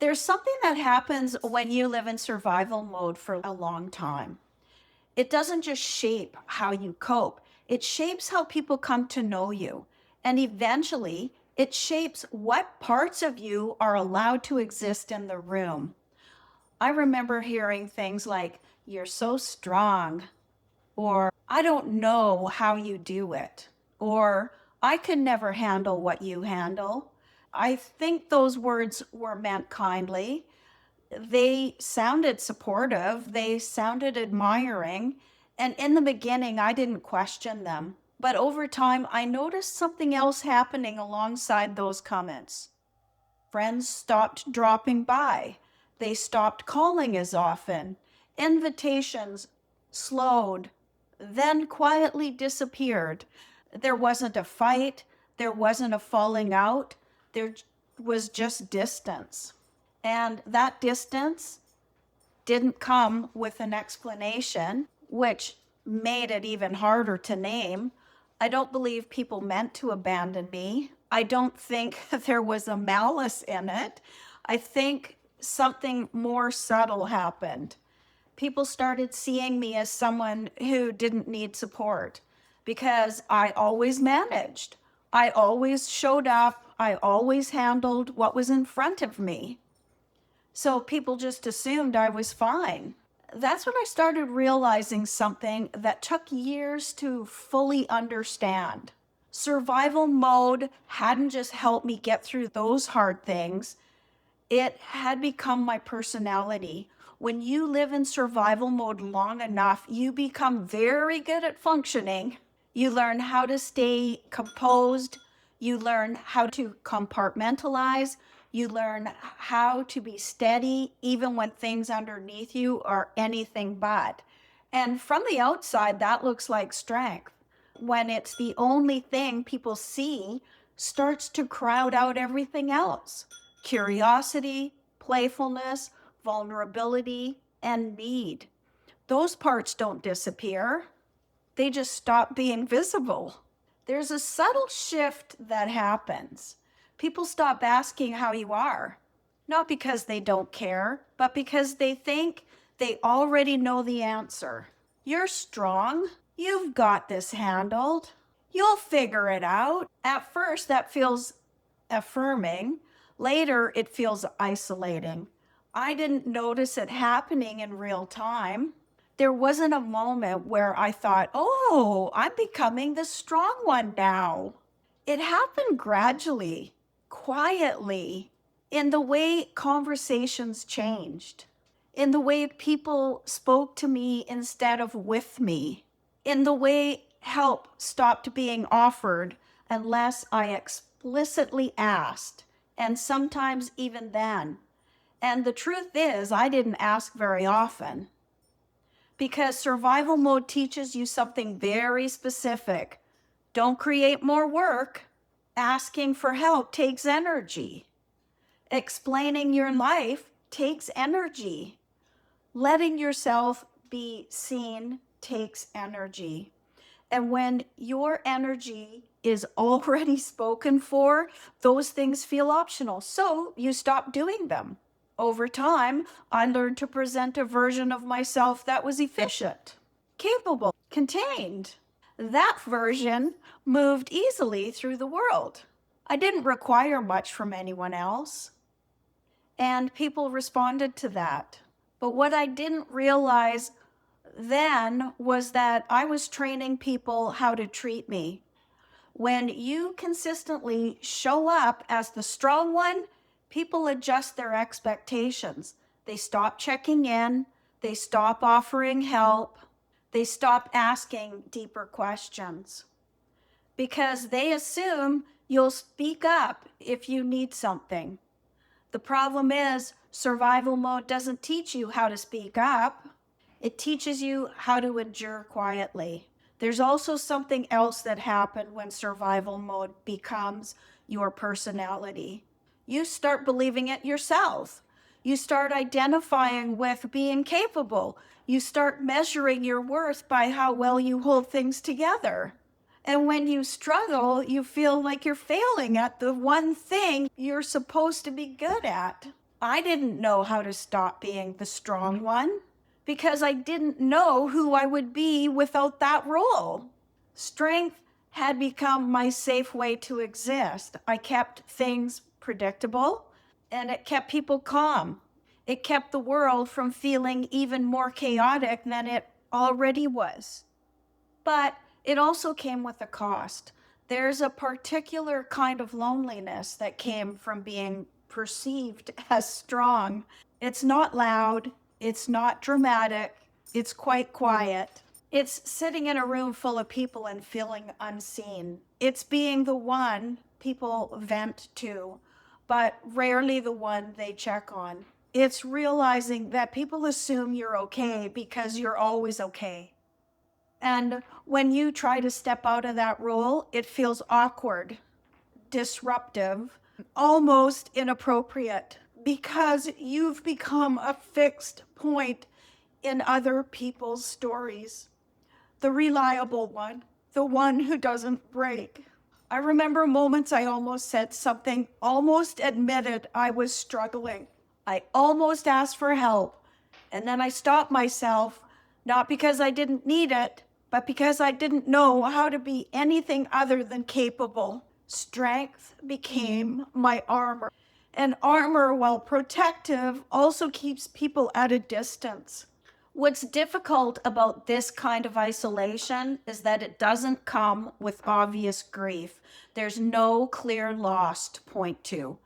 There's something that happens when you live in survival mode for a long time. It doesn't just shape how you cope, it shapes how people come to know you. And eventually, it shapes what parts of you are allowed to exist in the room. I remember hearing things like, "You're so strong," or "I don't know how you do it," or "I could never handle what you handle." I think those words were meant kindly. They sounded supportive, they sounded admiring, and in the beginning, I didn't question them. But over time, I noticed something else happening alongside those comments. Friends stopped dropping by, they stopped calling as often, invitations slowed, then quietly disappeared. There wasn't a fight, there wasn't a falling out, there was just distance. And that distance didn't come with an explanation, which made it even harder to name. I don't believe people meant to abandon me. I don't think there was a malice in it. I think something more subtle happened. People started seeing me as someone who didn't need support because I always managed. I always showed up. I always handled what was in front of me. So people just assumed I was fine. That's when I started realizing something that took years to fully understand. Survival mode hadn't just helped me get through those hard things, it had become my personality. When you live in survival mode long enough, you become very good at functioning. You learn how to stay composed. You learn how to compartmentalize. You learn how to be steady, even when things underneath you are anything but. And from the outside, that looks like strength. When it's the only thing people see, starts to crowd out everything else. Curiosity, playfulness, vulnerability, and need. Those parts don't disappear, they just stop being visible. There's a subtle shift that happens. People stop asking how you are, not because they don't care, but because they think they already know the answer. You're strong. You've got this handled. You'll figure it out. At first, that feels affirming. Later, it feels isolating. I didn't notice it happening in real time. There wasn't a moment where I thought, "Oh, I'm becoming the strong one now." It happened gradually, quietly, in the way conversations changed, in the way people spoke to me instead of with me, in the way help stopped being offered unless I explicitly asked, and sometimes even then. And the truth is, I didn't ask very often because survival mode teaches you something very specific. Don't create more work. Asking for help takes energy. Explaining your life takes energy. Letting yourself be seen takes energy. And when your energy is already spoken for, those things feel optional. So you stop doing them. Over time, I learned to present a version of myself that was efficient, capable, contained. That version moved easily through the world. I didn't require much from anyone else, and people responded to that. But what I didn't realize then was that I was training people how to treat me. When you consistently show up as the strong one, people adjust their expectations. They stop checking in, they stop offering help, they stop asking deeper questions because they assume you'll speak up if you need something. The problem is, survival mode doesn't teach you how to speak up. It teaches you how to endure quietly. There's also something else that happens when survival mode becomes your personality. You start believing it yourself. You start identifying with being capable. You start measuring your worth by how well you hold things together. And when you struggle, you feel like you're failing at the one thing you're supposed to be good at. I didn't know how to stop being the strong one because I didn't know who I would be without that role. Strength had become my safe way to exist. I kept things predictable and it kept people calm. It kept the world from feeling even more chaotic than it already was. But it also came with a cost. There's a particular kind of loneliness that came from being perceived as strong. It's not loud, it's not dramatic, it's quite quiet. It's sitting in a room full of people and feeling unseen. It's being the one people vent to, but rarely the one they check on. It's realizing that people assume you're okay because you're always okay. And when you try to step out of that role, it feels awkward, disruptive, almost inappropriate because you've become a fixed point in other people's stories. The reliable one, the one who doesn't break. I remember moments I almost said something, almost admitted I was struggling. I almost asked for help. And then I stopped myself, not because I didn't need it, but because I didn't know how to be anything other than capable. Strength became my armor. And armor, while protective, also keeps people at a distance. What's difficult about this kind of isolation is that it doesn't come with obvious grief. There's no clear loss to point to,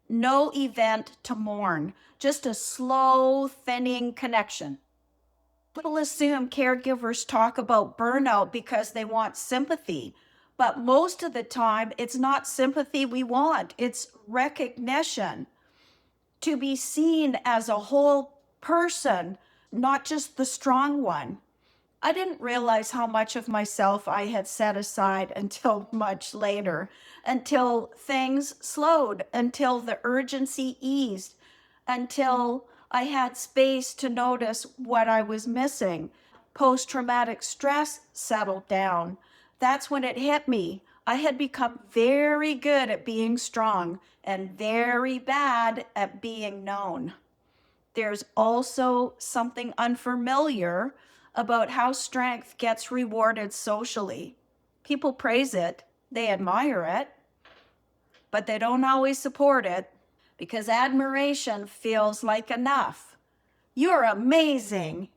no event to mourn, just a slow, thinning connection. People assume caregivers talk about burnout because they want sympathy, but most of the time, it's not sympathy we want, it's recognition, to be seen as a whole person, not just the strong one. I didn't realize how much of myself I had set aside until much later, until things slowed, until the urgency eased, until I had space to notice what I was missing. Post traumatic stress settled down. That's when it hit me. I had become very good at being strong and very bad at being known. There's also something unfamiliar about how strength gets rewarded socially. People praise it, they admire it, but they don't always support it because admiration feels like enough. You're amazing.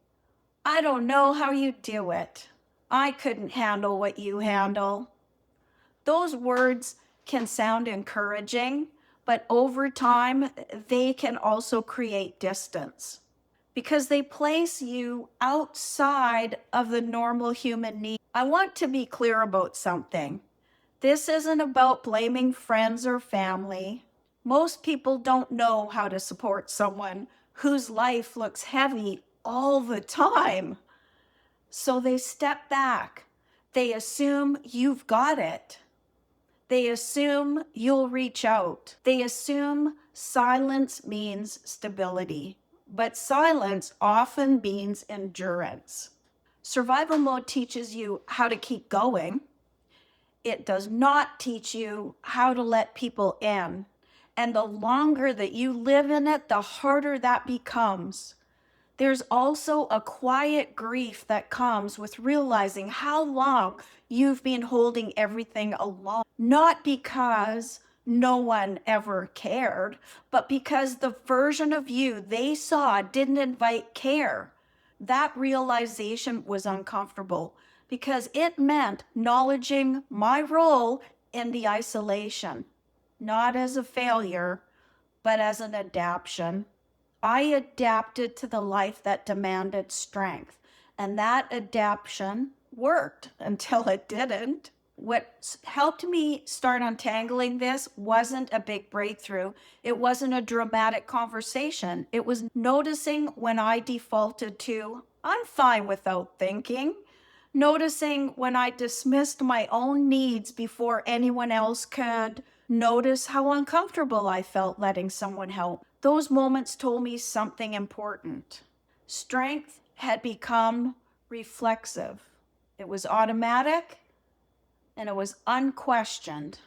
I don't know how you do it. I couldn't handle what you handle. Those words can sound encouraging, but over time, they can also create distance because they place you outside of the normal human need. I want to be clear about something. This isn't about blaming friends or family. Most people don't know how to support someone whose life looks heavy all the time. So they step back. They assume you've got it. They assume you'll reach out. They assume silence means stability, but silence often means endurance. Survival mode teaches you how to keep going. It does not teach you how to let people in. And the longer that you live in it, the harder that becomes. There's also a quiet grief that comes with realizing how long you've been holding everything alone. Not because no one ever cared, but because the version of you they saw didn't invite care. That realization was uncomfortable because it meant acknowledging my role in the isolation, not as a failure, but as an adaptation. I adapted to the life that demanded strength, and that adaptation worked until it didn't. What helped me start untangling this wasn't a big breakthrough. It wasn't a dramatic conversation. It was noticing when I defaulted to, I'm fine without thinking. Noticing when I dismissed my own needs before anyone else could. Notice how uncomfortable I felt letting someone help. Those moments told me something important. Strength had become reflexive. It was automatic and it was unquestioned.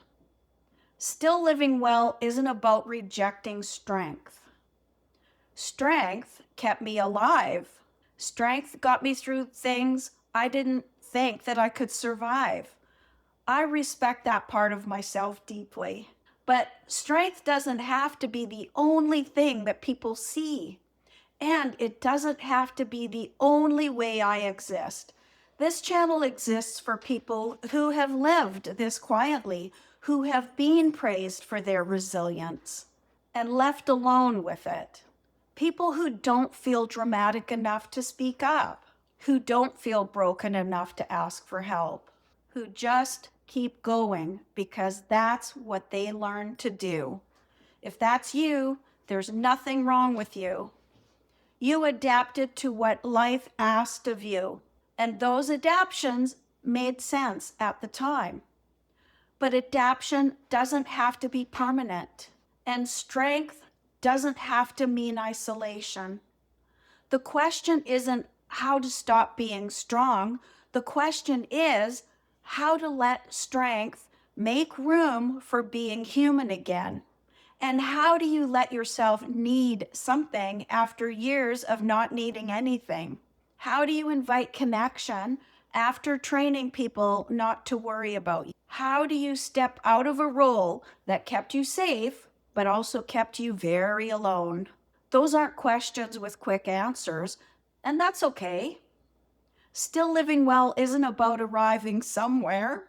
Still living well isn't about rejecting strength. Strength kept me alive. Strength got me through things I didn't think that I could survive. I respect that part of myself deeply. But strength doesn't have to be the only thing that people see. And it doesn't have to be the only way I exist. This channel exists for people who have lived this quietly, who have been praised for their resilience and left alone with it. People who don't feel dramatic enough to speak up, who don't feel broken enough to ask for help, who just keep going because that's what they learned to do. If that's you, there's nothing wrong with you. You adapted to what life asked of you, and those adaptations made sense at the time. But adaptation doesn't have to be permanent, and strength doesn't have to mean isolation. The question isn't how to stop being strong. The question is how to let strength make room for being human again. And how do you let yourself need something after years of not needing anything? How do you invite connection after training people not to worry about you? How do you step out of a role that kept you safe, but also kept you very alone? Those aren't questions with quick answers, and that's okay. Still living well isn't about arriving somewhere.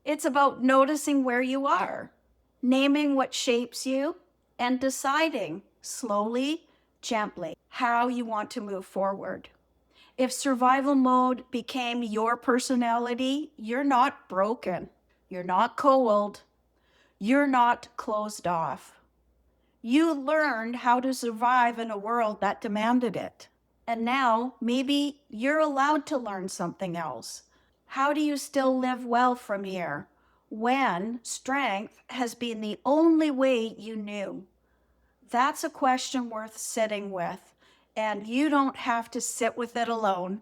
It's about noticing where you are, naming what shapes you, and deciding slowly, gently, how you want to move forward. If survival mode became your personality, you're not broken. You're not cold. You're not closed off. You learned how to survive in a world that demanded it. And now maybe you're allowed to learn something else. How do you still live well from here when strength has been the only way you knew? That's a question worth sitting with, and you don't have to sit with it alone.